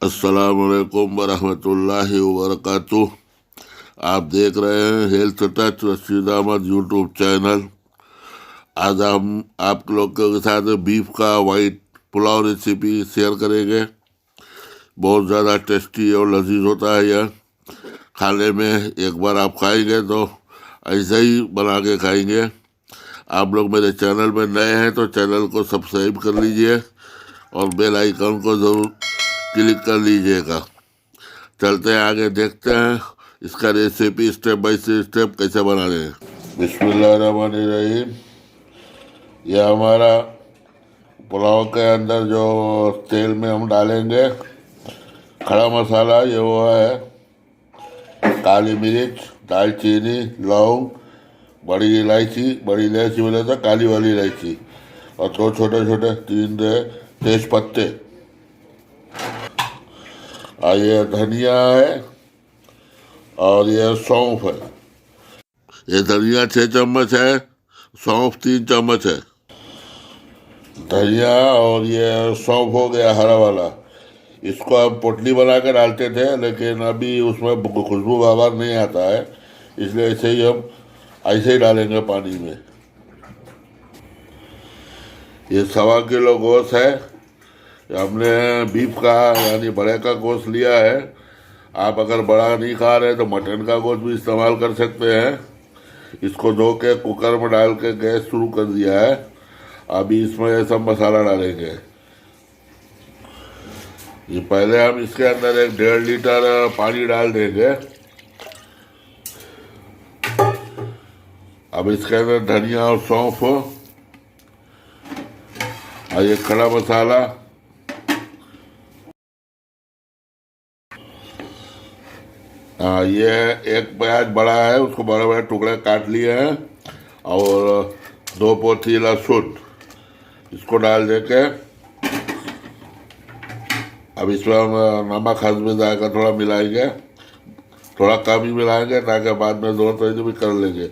अस्सलामुअलैकुम वरहमतुल्लाहि वबरकातुह। आप देख रहे हैं health touch Rashid Ahmed YouTube channel. आज हम आप लोगों के साथ बीफ का वाइट पुलाव रेसिपी शेयर करेंगे। बहुत ज़्यादा टेस्टी और लजीज होता है यह खाने में। एक बार आप खाएंगे तो ऐसे ही बना के खाएंगे। आप लोग मेरे चैनल में नए हैं तो चैनल को सब्सक्राइब कर लीजिए और बेल आइकन को ज़रूर क्लिक कर लीजिएगा। चलते हैं आगे, देखते हैं इसका रेसिपी स्टेप बाय स्टेप कैसे बना रहे हैं। बिस्मिल्लाहिर्रहमानिर्रहीम। यह हमारा पुलाव के अंदर जो तेल में हम डालेंगे खड़ा मसाला, ये वो है काली मिर्च, दालचीनी, लौंग, बड़ी इलायची बोले तो काली वाली इलायची, और दो छोटे छोटे 3 तेज पत्ते, और ये धनिया है और ये सौंफ है। ये धनिया 6 चम्मच है, सौंफ 3 चम्मच है। धनिया और ये सौंफ हो गया हरा वाला। इसको हम पोटली बना कर डालते थे, लेकिन अभी उसमें खुशबू बाबर नहीं आता है, इसलिए ऐसे ही हम ऐसे ही डालेंगे पानी में। ये 1.25 किलो गोश्त है। हमने बीफ का यानी बड़े का गोश्त लिया है। आप अगर बड़ा नहीं खा रहे तो मटन का गोश्त भी इस्तेमाल कर सकते हैं। इसको धो के कुकर में डाल के गैस शुरू कर दिया है। अभी इसमें ये सब मसाला डालेंगे। ये पहले हम इसके अंदर 1.5 लीटर पानी डाल देंगे। अब इसके अंदर धनिया और सौंफ और ये खड़ा मसाला, ये एक प्याज बड़ा है, उसको बड़े बड़े टुकड़े काट लिए हैं, और 2 पोथी लहसुन, इसको डाल देके अब इसमें हम नमक हस्बे जाएगा थोड़ा मिलाएंगे, थोड़ा कम ही मिलाएंगे ताकि बाद में दोनों तरह से भी कर लेंगे।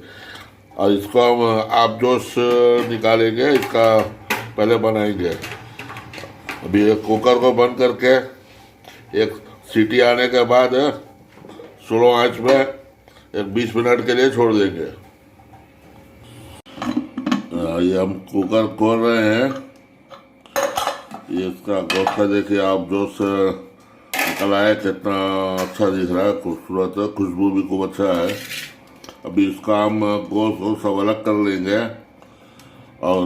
और इसको हम आप जोश निकालेंगे, इसका पहले बनाएंगे। अभी कुकर को बंद करके एक सीटी आने के बाद स्लो आंच में 20 मिनट के लिए छोड़ देंगे। ये हम कुकर खोल रहे हैं। ये इसका गोश्त देखिए आप, जोश निकल आया, कितना अच्छा दिख रहा है, खूबसूरत है, खुशबू भी खूब अच्छा है। अभी इसका हम गोश्त को सब अलग कर लेंगे और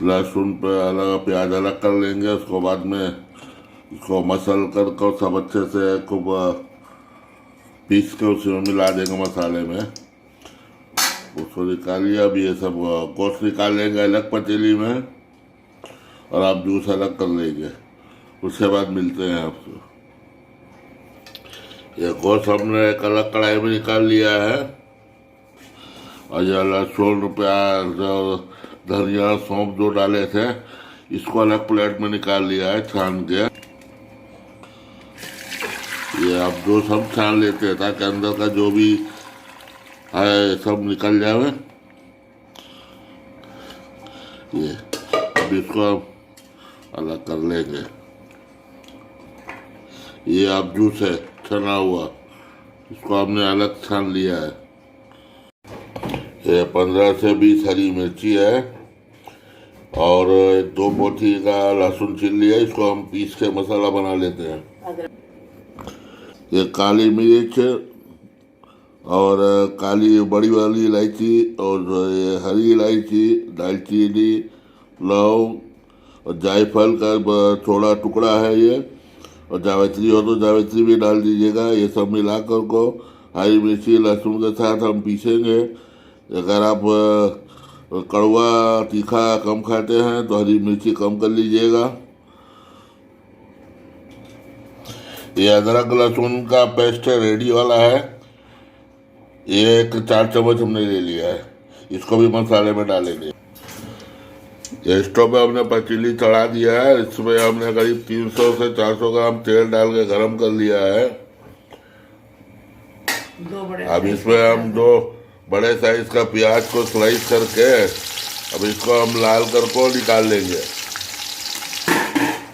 लहसुन पे अलग, प्याज अलग कर लेंगे। उसको बाद में इसको मसल कर सब अच्छे से खूब पीस के उसमें मिला देंगे मसाले में। उसको निकालिए। अब ये सब गोश्त निकाल लेंगे अलग पतीली में, और आप जूस अलग कर लेंगे। उसके बाद मिलते हैं आपसे। ये गोश्त हमने एक अलग कढ़ाई में निकाल लिया है, और ये लहसुन, प्याज और धनिया, सौंफ जो डाले थे, इसको अलग प्लेट में निकाल लिया है छान के। ये अब जो सब छान लेते हैं ताकि अंदर का जो भी है सब निकल जाए। ये अब इसको अलग कर लेंगे। ये अब जूस है छना हुआ, इसको हमने अलग छान लिया है। ये 15 से 20 हरी मिर्ची है, और 2 पोथी का लहसुन छील लिया। इसको हम पीस के मसाला बना लेते हैं। ये काली मिर्च और काली बड़ी वाली इलायची, और ये हरी इलायची, दालचीनी, लौंग और जायफल का थोड़ा टुकड़ा है ये, और जावित्री हो तो जावित्री भी डाल दीजिएगा। ये सब मिलाकर को हरी मिर्ची लहसुन के साथ हम पीसेंगे। अगर आप कड़वा तीखा कम खाते हैं तो हरी मिर्ची कम कर लीजिएगा। ये अदरक लहसुन का पेस्ट रेडी वाला है। ये 4 चम्मच हमने ले लिया है। इसको भी मसाले में डालेंगे। ये स्टोव पे हमने पतीली चढ़ा दिया है। इसमें हमने करीब 300 से 400 ग्राम तेल डाल के गरम कर लिया है। अब इसमें हम 2 बड़े साइज का प्याज को स्लाइस करके अब इसको हम लाल कर को निकाल लेंगे।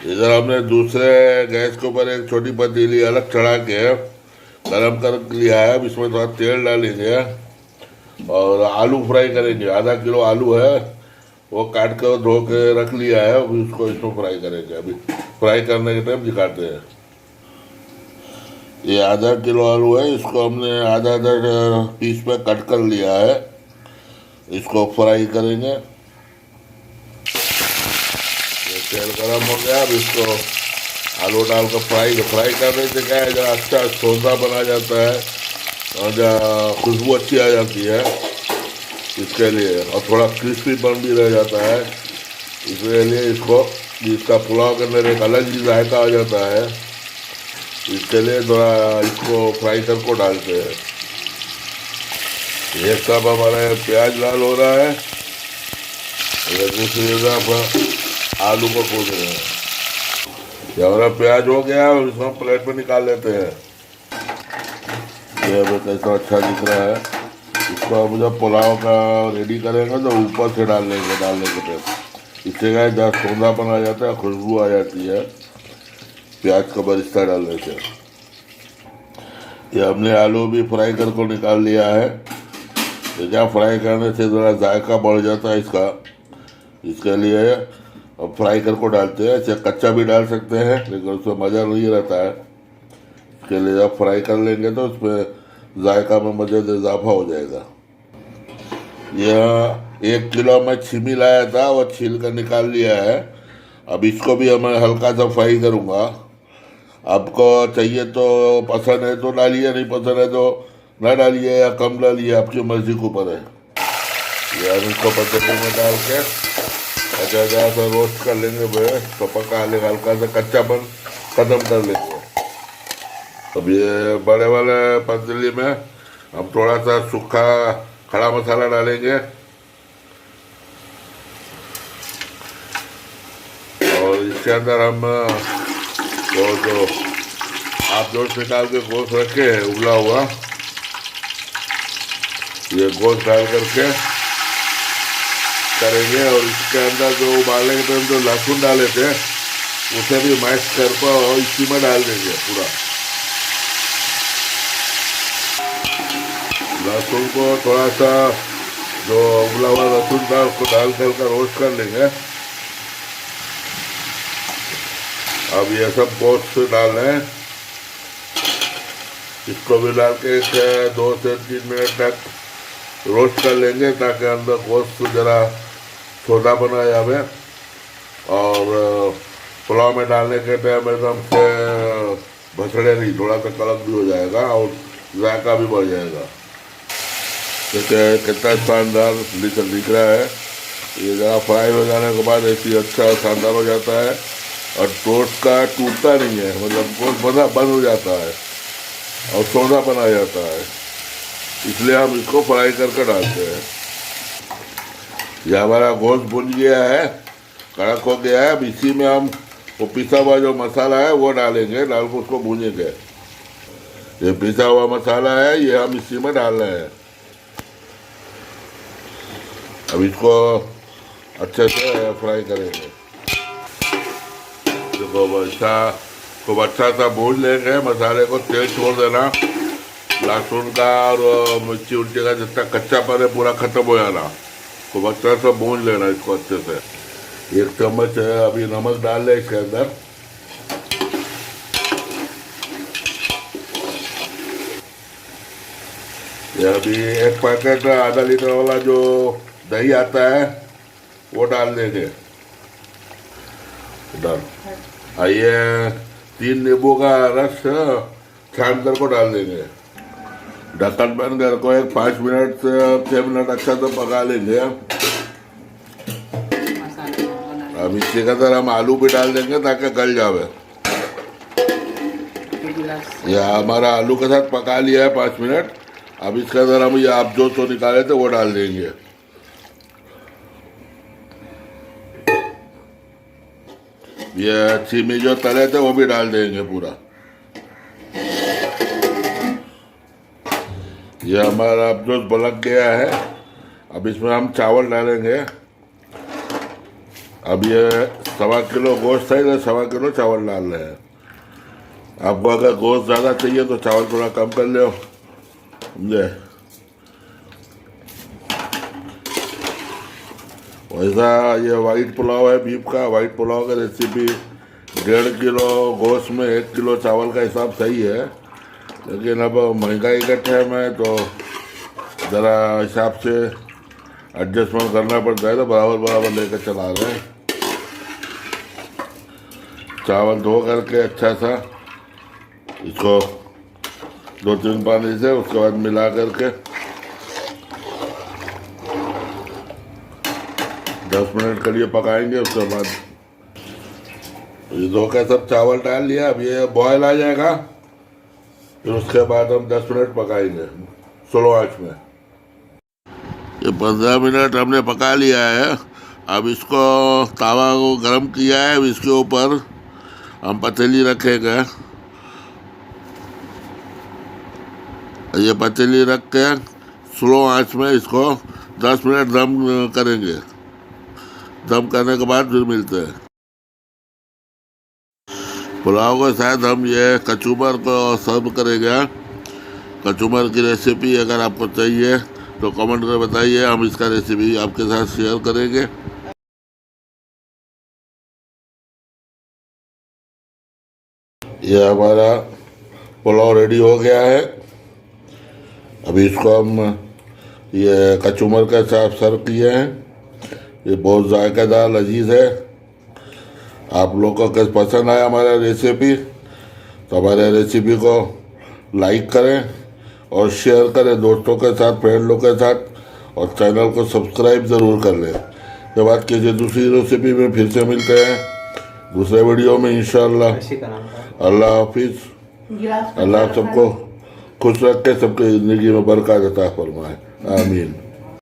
इधर हमने दूसरे गैस के ऊपर एक छोटी पतीली अलग चढ़ा के गरम कर लिया है। अब इसमें थोड़ा तेल डालेंगे और आलू फ्राई करेंगे। आधा किलो आलू है, वो काट कर धो के रख लिया है। अभी उसको इसमें फ्राई करेंगे। अभी फ्राई करने के टाइम दिखाते हैं। ये आधा किलो आलू है, इसको हमने आधा आधा पीस पे कट कर लिया है। इसको फ्राई करेंगे। ये तेल गरम हो गया। अब इसको आलू डाल कर फ्राई करने से क्या है, जब अच्छा सौंधा बना जाता है और जब खुशबू अच्छी आ जाती है इसके लिए, और थोड़ा क्रिस्पीपन भी रह जाता है। इसके लिए इसका पुलाव के अंदर एक अलग ही जायका आ जाता है। इसके लिए थोड़ा इसको फ्राई कर को डालते हैं। ये सब हमारे प्याज लाल हो रहा है। दूसरी जगह पर आलू को भून रहे हैं। ये हमारा प्याज हो गया और इसको हम प्लेट में निकाल लेते हैं। ये हमें कैसा अच्छा दिख रहा है। इसको अब जब पुलाव का रेडी करेंगे तो ऊपर से डालने के टाइम इससे क्या जब सौंधापन आ जाता है, खुशबू आ जाती है प्याज का बरिस्ता डालने से। ये हमने आलू भी फ्राई करके निकाल लिया है। तो क्या फ्राई करने से ज़रा जायका बढ़ जाता है इसका, इसके लिए अब फ्राई करके डालते हैं। चाहे कच्चा भी डाल सकते हैं, लेकिन उसमें मज़ा नहीं रहता है। इसके लिए जब फ्राई कर लेंगे तो उसमें जायका में मज़े इजाफा हो जाएगा। यह 1 किलो में छिमी लाया था, वो छील कर निकाल लिया है। अब इसको भी मैं हल्का सा फ्राई करूँगा। आपको चाहिए तो पसंद है तो डालिए, नहीं पसंद है तो ना डालिए या कम डालिए, आपकी मर्जी के ऊपर है। या इसको पतीले में डाल के अच्छा सा रोस्ट कर लेंगे भैया, तो पका लेंगे, हल्का सा कच्चापन ख़त्म कर लेंगे। अब ये बड़े वाले पतीली में हम थोड़ा सा सूखा खड़ा मसाला डालेंगे और इसके अंदर हम वो जो आप जोश निकाल के गोश्त रखे हैं उबला हुआ, ये गोश्त डाल करके करेंगे। और इसके अंदर जो उबालने के टाइम जो लहसुन डाले थे उसे भी मैश करके इसी में डाल देंगे। पूरा लहसुन को थोड़ा सा जो उबला हुआ लहसुन था उसको डाल कर रोस्ट कर लेंगे। अब ये सब गोश्त डाल रहे हैं, इसको भी डाल के 2 से 3 मिनट तक रोस्ट कर लेंगे ताकि अंदर गोश्त जरा छोटा बना जाए। और पुलाव में डालने के टाइम एकदम से भसड़े नहीं, थोड़ा सा कड़क भी हो जाएगा और जायका भी बढ़ जाएगा। देखिए कितना शानदार दिख रहा है। ये ज़रा फ्राई हो जाने के बाद ऐसी अच्छा शानदार हो जाता है और टोस्ट का टूटता नहीं है, मतलब गोश्त बंद हो जाता है और सौंधा बना जाता है। इसलिए हम इसको फ्राई करके डालते हैं। यह हमारा गोश्त भुन गया है, कड़क हो गया है। अब इसी में हम वो पिसा हुआ जो मसाला है वो डालेंगे, डाल कर उसको भूनेंगे। ये पिसा हुआ मसाला है, ये हम इसी में डाल रहे हैं। अब इसको अच्छे से फ्राई करेंगे। देखो खूब अच्छा सा भून लेंगे मसाले को, तेल छोड़ देना, लहसुन का और मिर्ची उर्ची का जितना कच्चापन है पूरा खत्म हो जाना। खूब अच्छा सा भून लेना इसको अच्छे से। 1 चम्मच अभी नमक डाल लें इसके अंदर। ये अभी 1 पैकेट आधा लीटर वाला जो दही आता है वो डाल देंगे। आइए 3 नींबू का रस छान कर को डाल देंगे। ढक्कन बंद कर को 5 मिनट से 6 मिनट अच्छा तो पका लेंगे। अब इसी के अंदर हम आलू भी डाल देंगे ताकि गल जावे। यह हमारा आलू के साथ पका लिया है 5 मिनट। अब इसके अंदर हम ये आप जो तो निकाले थे वो डाल देंगे। ये चीनी जो तले थे वो भी डाल देंगे पूरा। ये हमारा अब जो बलक गया है, अब इसमें हम चावल डालेंगे। अब ये 1.25 किलो गोश्त है, 1.25 किलो चावल डाल रहे हैं। आपको अगर गोश्त ज़्यादा चाहिए तो चावल थोड़ा कम कर लो, समझे। वैसा ये वाइट पुलाव है बीफ का। वाइट पुलाव का रेसिपी 1.5 किलो गोश्त में 1 किलो चावल का हिसाब सही है, लेकिन अब महंगाई के टाइम है तो ज़रा हिसाब से एडजस्टमेंट करना पड़ता है, तो बराबर बराबर लेकर चला रहे हैं। चावल धो करके अच्छा सा इसको 2-3 पानी से उसके बाद मिला करके 10 मिनट के लिए पकाएंगे। उसके बाद ये धो के सब चावल डाल लिया। अब ये बॉयल आ जाएगा, फिर उसके बाद हम 10 मिनट पकाएंगे स्लो आंच में। ये 15 मिनट हमने पका लिया है। अब इसको तवा को गरम किया है, अब इसके ऊपर हम पतीली रखेंगे। ये पतीली रख के स्लो आंच में इसको 10 मिनट दम करेंगे। दम करने के बाद फिर मिलते हैं। पुलाव के साथ हम ये कचूमर को सर्व करेंगे। कचूमर की रेसिपी अगर आपको चाहिए तो कमेंट में बताइए, हम इसका रेसिपी आपके साथ शेयर करेंगे। ये हमारा पुलाव रेडी हो गया है। अभी इसको हम ये कचूमर के साथ सर्व किए हैं। ये बहुत जायकेदार लजीज है। आप लोगों को कैसे पसंद आया हमारा रेसिपी, तो हमारे रेसिपी को लाइक करें और शेयर करें दोस्तों के साथ, फ्रेंड लोग के साथ, और चैनल को सब्सक्राइब ज़रूर कर लें। के बाद किसी दूसरी रेसिपी में फिर से मिलते हैं दूसरे वीडियो में इंशाअल्लाह। अल्लाह हाफिज़। अल्लाह सबको खुश रख के सबके ज़िंदगी में बरकत अता फरमाए। आमीन।